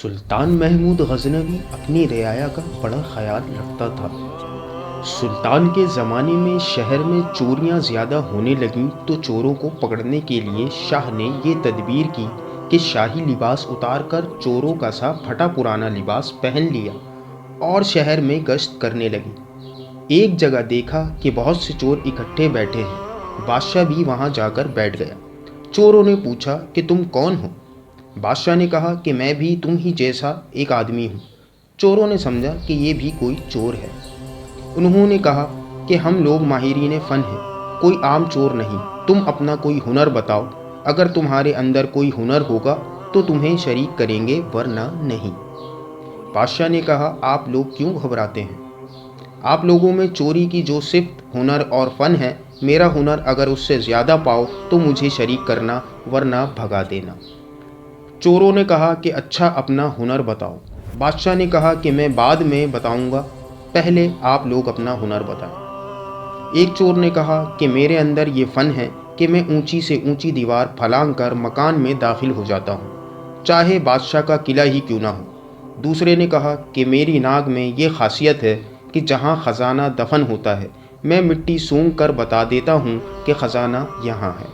سلطان محمود غزنوی اپنی رعایا کا بڑا خیال رکھتا تھا۔ سلطان کے زمانے میں شہر میں چوریاں زیادہ ہونے لگیں تو چوروں کو پکڑنے کے لیے شاہ نے یہ تدبیر کی کہ شاہی لباس اتار کر چوروں کا سا پھٹا پرانا لباس پہن لیا اور شہر میں گشت کرنے لگے۔ ایک جگہ دیکھا کہ بہت سے چور اکٹھے بیٹھے ہیں۔ بادشاہ بھی وہاں جا کر بیٹھ گیا۔ چوروں نے پوچھا کہ تم کون ہو؟ بادشاہ نے کہا کہ میں بھی تم ہی جیسا ایک آدمی ہوں۔ چوروں نے سمجھا کہ یہ بھی کوئی چور ہے۔ انہوں نے کہا کہ ہم لوگ ماہرین فن ہیں، کوئی عام چور نہیں۔ تم اپنا کوئی ہنر بتاؤ، اگر تمہارے اندر کوئی ہنر ہوگا تو تمہیں شریک کریں گے، ورنہ نہیں۔ بادشاہ نے کہا آپ لوگ کیوں گھبراتے ہیں؟ آپ لوگوں میں چوری کی جو صفت ہنر اور فن ہے، میرا ہنر اگر اس سے زیادہ پاؤ تو مجھے شریک کرنا، ورنہ بھگا دینا۔ چوروں نے کہا کہ اچھا اپنا ہنر بتاؤ۔ بادشاہ نے کہا کہ میں بعد میں بتاؤں گا، پہلے آپ لوگ اپنا ہنر بتائیں۔ ایک چور نے کہا کہ میرے اندر یہ فن ہے کہ میں اونچی سے اونچی دیوار پھلانگ کر مکان میں داخل ہو جاتا ہوں، چاہے بادشاہ کا قلعہ ہی کیوں نہ ہو۔ دوسرے نے کہا کہ میری ناک میں یہ خاصیت ہے کہ جہاں خزانہ دفن ہوتا ہے میں مٹی سونگھ کر بتا دیتا ہوں کہ خزانہ یہاں ہے۔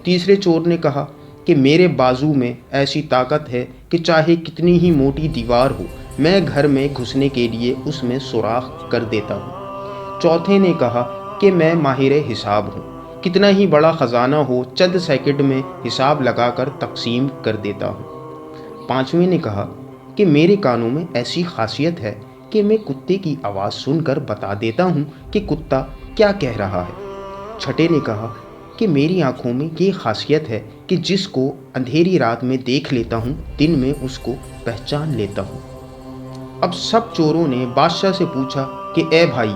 تیسرے چور نے کہا کہ میرے بازو میں ایسی طاقت ہے کہ چاہے کتنی ہی موٹی دیوار ہو میں گھر میں گھسنے کے لیے اس میں سوراخ کر دیتا ہوں۔ چوتھے نے کہا کہ میں ماہر حساب ہوں، کتنا ہی بڑا خزانہ ہو چند سیکنڈ میں حساب لگا کر تقسیم کر دیتا ہوں۔ پانچویں نے کہا کہ میرے کانوں میں ایسی خاصیت ہے کہ میں کتے کی آواز سن کر بتا دیتا ہوں کہ کتا کیا کہہ رہا ہے۔ چھٹے نے کہا کہ میری آنکھوں میں یہ خاصیت ہے کہ جس کو اندھیری رات میں دیکھ لیتا ہوں دن میں اس کو پہچان لیتا ہوں۔ اب سب چوروں نے بادشاہ سے پوچھا کہ اے بھائی،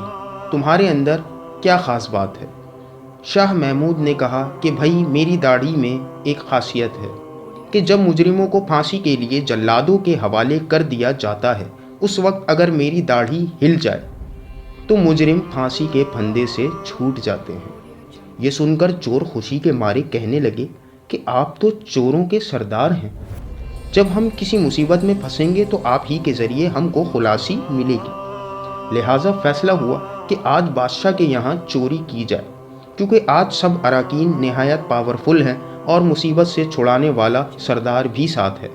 تمہارے اندر کیا خاص بات ہے؟ شاہ محمود نے کہا کہ بھائی میری داڑھی میں ایک خاصیت ہے کہ جب مجرموں کو پھانسی کے لیے جلادوں کے حوالے کر دیا جاتا ہے اس وقت اگر میری داڑھی ہل جائے تو مجرم پھانسی کے پھندے سے چھوٹ جاتے ہیں۔ یہ سن کر چور خوشی کے مارے کہنے لگے کہ آپ تو چوروں کے سردار ہیں، جب ہم کسی مصیبت میں پھنسیں گے تو آپ ہی کے ذریعے ہم کو خلاصی ملے گی۔ لہٰذا فیصلہ ہوا کہ آج بادشاہ کے یہاں چوری کی جائے، کیونکہ آج سب اراکین نہایت پاورفل ہیں اور مصیبت سے چھڑانے والا سردار بھی ساتھ ہے۔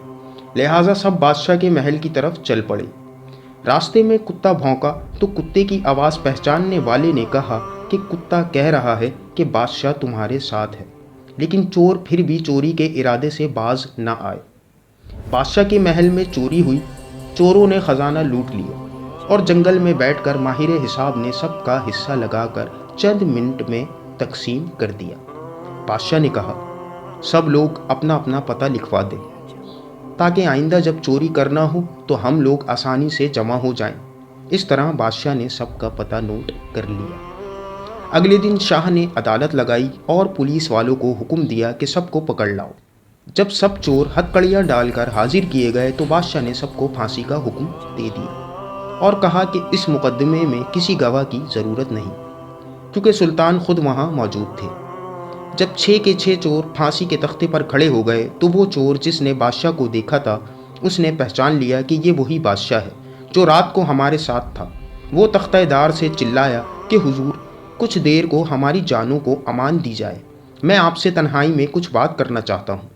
لہٰذا سب بادشاہ کے محل کی طرف چل پڑے۔ راستے میں کتا بھونکا تو کتے کی آواز پہچاننے والے نے کہا کہ کتا کہہ رہا ہے کہ بادشاہ تمہارے ساتھ ہے، لیکن چور پھر بھی چوری کے ارادے سے باز نہ آئے۔ بادشاہ کے محل میں چوری ہوئی، چوروں نے خزانہ لوٹ لیا اور جنگل میں بیٹھ کر ماہر حساب نے سب کا حصہ لگا کر چند منٹ میں تقسیم کر دیا۔ بادشاہ نے کہا سب لوگ اپنا اپنا پتہ لکھوا دیں تاکہ آئندہ جب چوری کرنا ہو تو ہم لوگ آسانی سے جمع ہو جائیں۔ اس طرح بادشاہ نے سب کا پتہ نوٹ کر لیا۔ اگلے دن شاہ نے عدالت لگائی اور پولیس والوں کو حکم دیا کہ سب کو پکڑ لاؤ۔ جب سب چور ہتکڑیاں ڈال کر حاضر کیے گئے تو بادشاہ نے سب کو پھانسی کا حکم دے دیا اور کہا کہ اس مقدمے میں کسی گواہ کی ضرورت نہیں، کیونکہ سلطان خود وہاں موجود تھے۔ جب 6 کے 6 چور پھانسی کے تختے پر کھڑے ہو گئے تو وہ چور جس نے بادشاہ کو دیکھا تھا اس نے پہچان لیا کہ یہ وہی بادشاہ ہے جو رات کو ہمارے ساتھ تھا۔ وہ تختہ دار سے چلایا کہ حضور، کچھ دیر کو ہماری جانوں کو امان دی جائے، میں آپ سے تنہائی میں کچھ بات کرنا چاہتا ہوں۔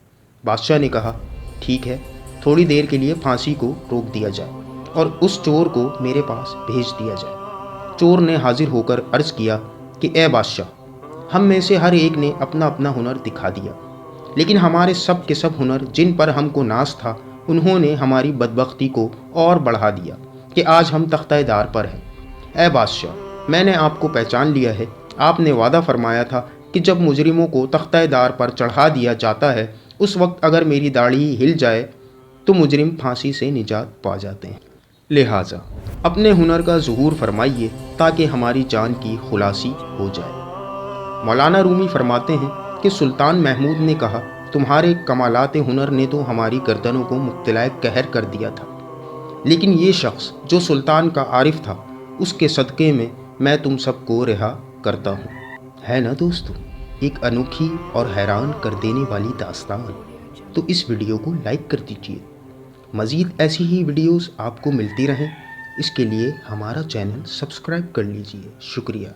بادشاہ نے کہا ٹھیک ہے، تھوڑی دیر کے لیے پھانسی کو روک دیا جائے اور اس چور کو میرے پاس بھیج دیا جائے۔ چور نے حاضر ہو کر عرض کیا کہ اے بادشاہ، ہم میں سے ہر ایک نے اپنا اپنا ہنر دکھا دیا، لیکن ہمارے سب کے سب ہنر جن پر ہم کو ناز تھا انہوں نے ہماری بدبختی کو اور بڑھا دیا کہ آج ہم تختہ دار پر ہیں۔ اے بادشاہ، میں نے آپ کو پہچان لیا ہے۔ آپ نے وعدہ فرمایا تھا کہ جب مجرموں کو تختہ دار پر چڑھا دیا جاتا ہے اس وقت اگر میری داڑھی ہل جائے تو مجرم پھانسی سے نجات پا جاتے ہیں۔ لہٰذا اپنے ہنر کا ظہور فرمائیے تاکہ ہماری جان کی خلاصی ہو جائے۔ مولانا رومی فرماتے ہیں کہ سلطان محمود نے کہا تمہارے کمالات ہنر نے تو ہماری گردنوں کو مبتلا قہر کر دیا تھا، لیکن یہ شخص جو سلطان کا عارف تھا اس کے صدقے میں میں تم سب کو رہا کرتا ہوں۔ ہے نا دوستو، ایک انوکھی اور حیران کر دینے والی داستان؟ تو اس ویڈیو کو لائک کر دیجیے مزید ایسی ہی ویڈیوز آپ کو ملتی رہیں، اس کے لیے ہمارا چینل سبسکرائب کر لیجئے۔ شکریہ۔